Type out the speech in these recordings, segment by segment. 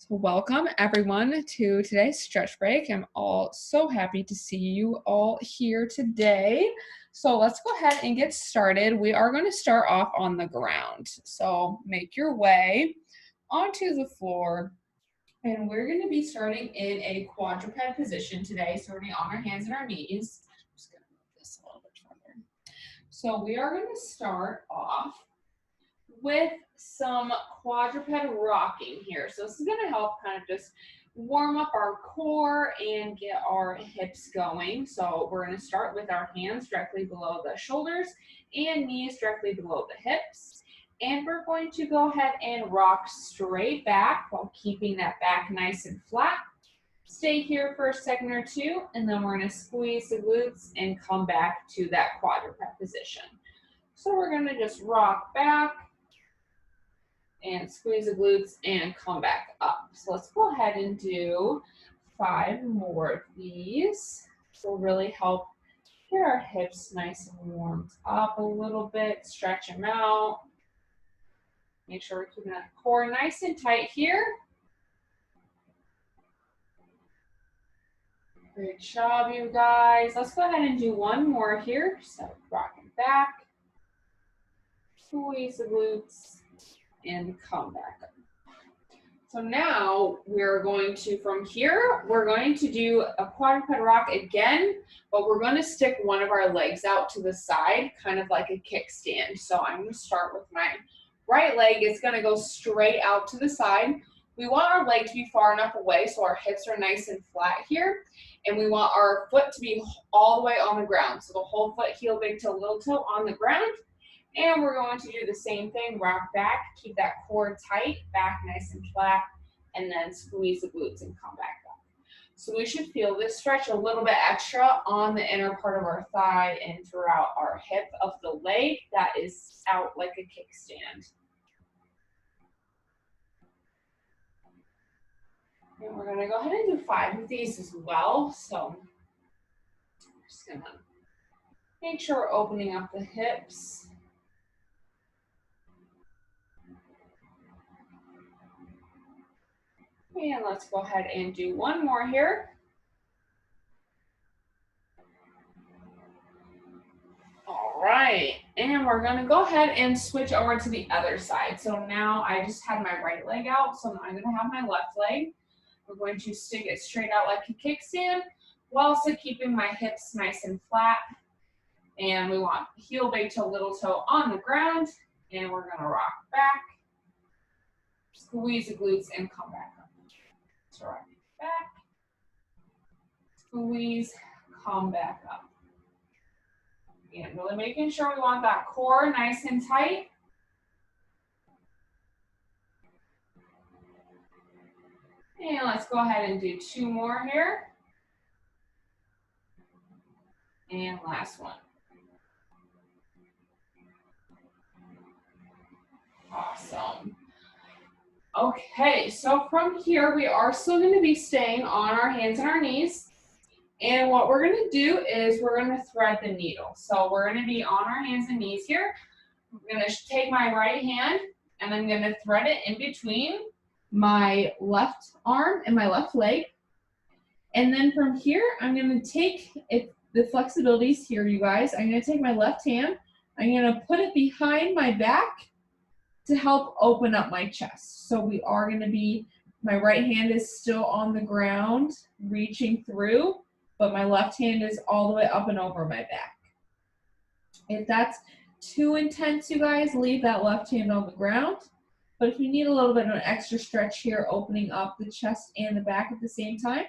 So welcome everyone to today's stretch break. I'm all so happy to see you all here today. So let's go ahead and get started. We are going to start off on the ground. So make your way onto the floor, and we're going to be starting in a quadruped position today. So we're going to be on our hands and our knees. I'm just going to move this a little bit further. So we are going to start off with some quadruped rocking here. So this is going to help kind of just warm up our core and get our hips going. So we're going to start with our hands directly below the shoulders and knees directly below the hips. And we're going to go ahead and rock straight back while keeping that back nice and flat. Stay here for a second or two, and then we're going to squeeze the glutes and come back to that quadruped position. So we're going to just rock back and squeeze the glutes and come back up. So let's go ahead and do 5 more of these. This will really help get our hips nice and warmed up a little bit, stretch them out. Make sure we're keeping that core nice and tight here. Great job, you guys. Let's go ahead and do one more here. So rocking back, squeeze the glutes, and come back up. So now we're going to, from here, we're going to do a quadruped rock again, but we're going to stick one of our legs out to the side, kind of like a kickstand. So I'm going to start with my right leg. It's going to go straight out to the side. We want our leg to be far enough away so our hips are nice and flat here. And we want our foot to be all the way on the ground. So the whole foot, heel, big toe, little toe on the ground. And we're going to do the same thing, rock back, keep that core tight, back nice and flat, and then squeeze the glutes and come back up. So we should feel this stretch a little bit extra on the inner part of our thigh and throughout our hip of the leg that is out like a kickstand. And we're gonna go ahead and do 5 of these as well. So I'm just gonna make sure we're opening up the hips. And let's go ahead and do one more here. All right, and we're gonna go ahead and switch over to the other side. So now I just had my right leg out, so I'm gonna have my left leg. We're going to stick it straight out like a kickstand, while also keeping my hips nice and flat. And we want heel, big toe, little toe on the ground, and we're gonna rock back, squeeze the glutes, and come back up. So rock back, squeeze, come back up. And really making sure we want that core nice and tight. And let's go ahead and do 2 more here. And last one. Awesome. Okay, so from here, we are still going to be staying on our hands and our knees. And what we're going to do is we're going to thread the needle. So we're going to be on our hands and knees here. I'm going to take my right hand, and I'm going to thread it in between my left arm and my left leg. And then from here, I'm going to take it, the flexibilities here, you guys. I'm going to take my left hand. I'm going to put it behind my back to help open up my chest. So we are going to be, my right hand is still on the ground, reaching through, but my left hand is all the way up and over my back. If that's too intense, you guys, leave that left hand on the ground. But if you need a little bit of an extra stretch here, opening up the chest and the back at the same time,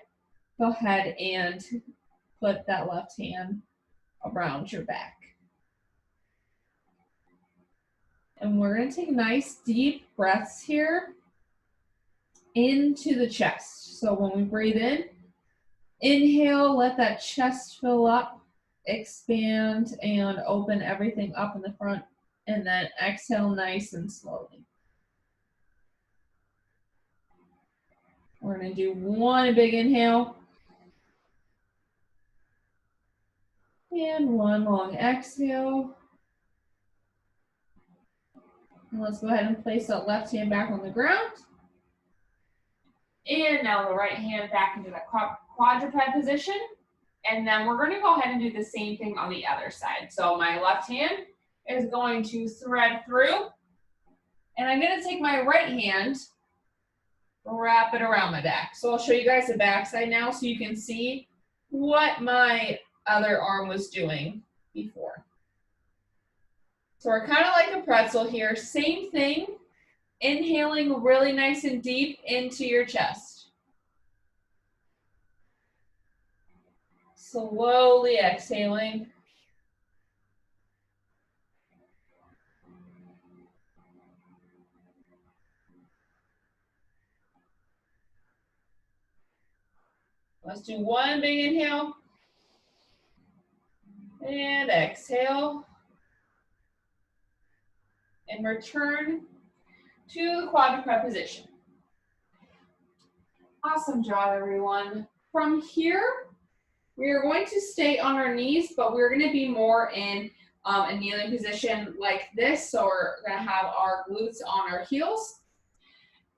go ahead and put that left hand around your back. And we're going to take nice deep breaths here into the chest. So when we breathe in, inhale, let that chest fill up, expand, and open everything up in the front. And then exhale nice and slowly. We're going to do 1 big inhale. And 1 long exhale. And let's go ahead and place that left hand back on the ground. And now the right hand back into that quadruped position. And then we're going to go ahead and do the same thing on the other side. So my left hand is going to thread through. And I'm going to take my right hand, wrap it around my back. So I'll show you guys the back side now so you can see what my other arm was doing before. So we're kind of like a pretzel here. Same thing, inhaling really nice and deep into your chest. Slowly exhaling. Let's do one big inhale. And exhale. And return to the quadruped position. Awesome job, everyone. From here, we are going to stay on our knees, but we're going to be more in a kneeling position like this. So we're going to have our glutes on our heels.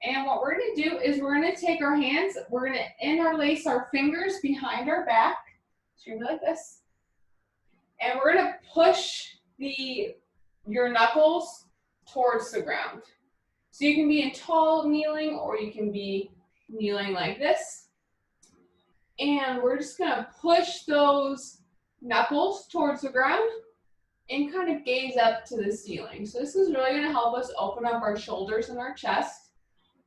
And what we're going to do is we're going to take our hands, we're going to interlace our fingers behind our back. So you're going to be like this. And we're going to push your knuckles towards the ground. So you can be in tall kneeling or you can be kneeling like this. And we're just going to push those knuckles towards the ground and kind of gaze up to the ceiling. So this is really going to help us open up our shoulders and our chest,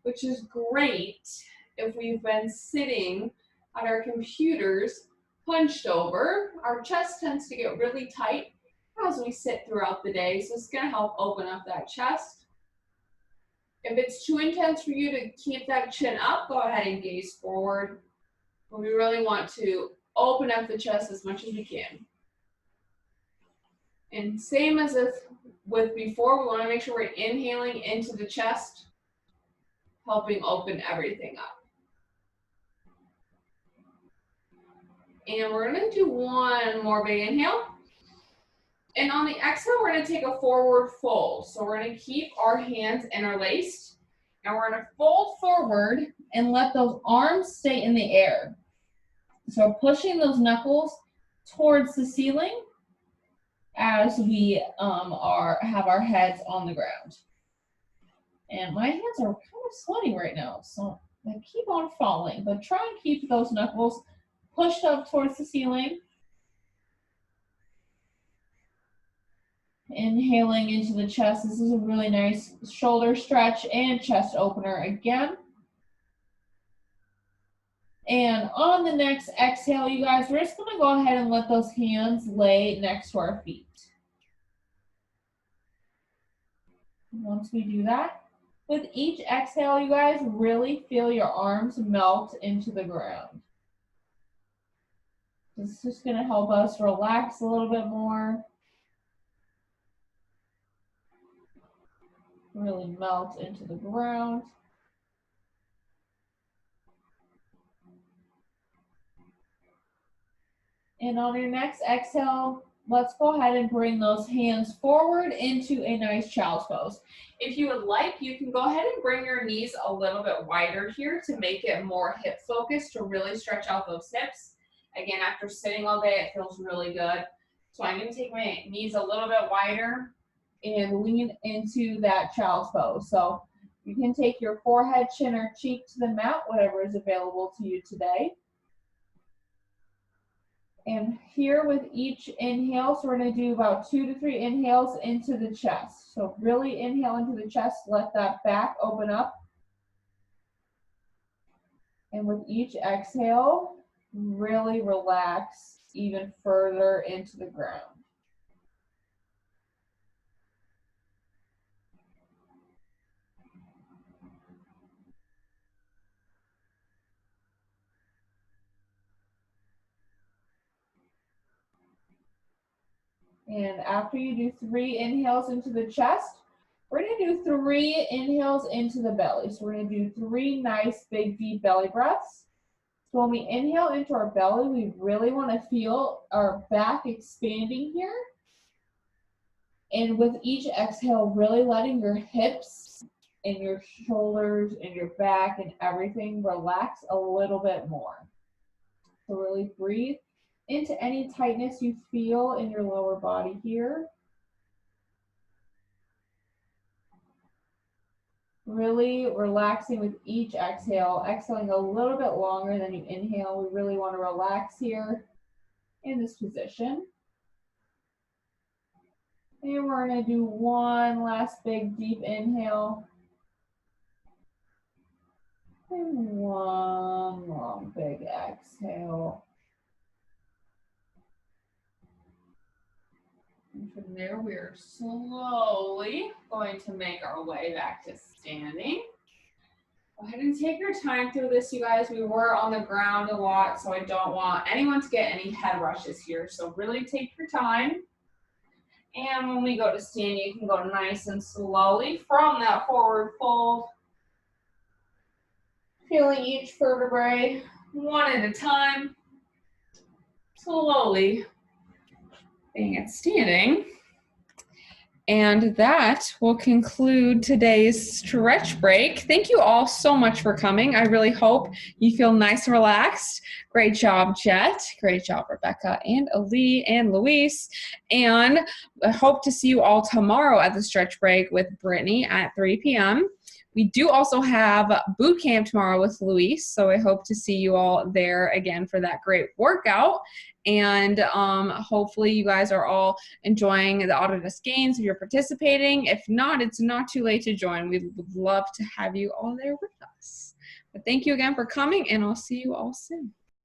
which is great if we've been sitting on our computers hunched over. Our chest tends to get really tight as we sit throughout the day, so it's going to help open up that chest. If it's too intense for you to keep that chin up, go ahead and gaze forward. But we really want to open up the chest as much as we can. And same as with before, we want to make sure we're inhaling into the chest, helping open everything up. And we're going to do one more big inhale. And on the exhale, we're going to take a forward fold. So we're going to keep our hands interlaced. And we're going to fold forward and let those arms stay in the air. So pushing those knuckles towards the ceiling as we have our heads on the ground. And my hands are kind of sweaty right now, so they keep on falling. But try and keep those knuckles pushed up towards the ceiling. Inhaling into the chest. This is a really nice shoulder stretch and chest opener again. And on the next exhale, you guys, we're just going to go ahead and let those hands lay next to our feet. Once we do that, with each exhale, you guys, really feel your arms melt into the ground. This is just going to help us relax a little bit more. Really melt into the ground. And on your next exhale, let's go ahead and bring those hands forward into a nice child's pose. If you would like, you can go ahead and bring your knees a little bit wider here to make it more hip focused, to really stretch out those hips. Again, after sitting all day, it feels really good. So I'm going to take my knees a little bit wider and lean into that child's pose. So you can take your forehead, chin, or cheek to the mat, whatever is available to you today. And here with each inhale, so we're going to do about 2 to 3 inhales into the chest. So really inhale into the chest, let that back open up. And with each exhale, really relax even further into the ground. And after you do 3 inhales into the chest, we're going to do 3 inhales into the belly. So we're going to do 3 nice, big, deep belly breaths. So when we inhale into our belly, we really want to feel our back expanding here. And with each exhale, really letting your hips in your shoulders and your back and everything relax a little bit more. So really breathe into any tightness you feel in your lower body here. Really relaxing with each exhale, exhaling a little bit longer than you inhale. We really want to relax here in this position. And we're going to do one last big deep inhale. And one long big exhale. And from there, we are slowly going to make our way back to standing. Go ahead and take your time through this, you guys. We were on the ground a lot, so I don't want anyone to get any head rushes here. So really take your time. And when we go to stand, you can go nice and slowly from that forward fold. Feeling each vertebrae one at a time. Slowly being at standing. And that will conclude today's stretch break. Thank you all so much for coming. I really hope you feel nice and relaxed. Great job, Jet. Great job, Rebecca and Ali and Luis. And I hope to see you all tomorrow at the stretch break with Brittany at 3 p.m. We do also have boot camp tomorrow with Luis, so I hope to see you all there again for that great workout. And hopefully you guys are all enjoying the Autodesk Games if you're participating. If not, it's not too late to join. We would love to have you all there with us. But thank you again for coming, and I'll see you all soon.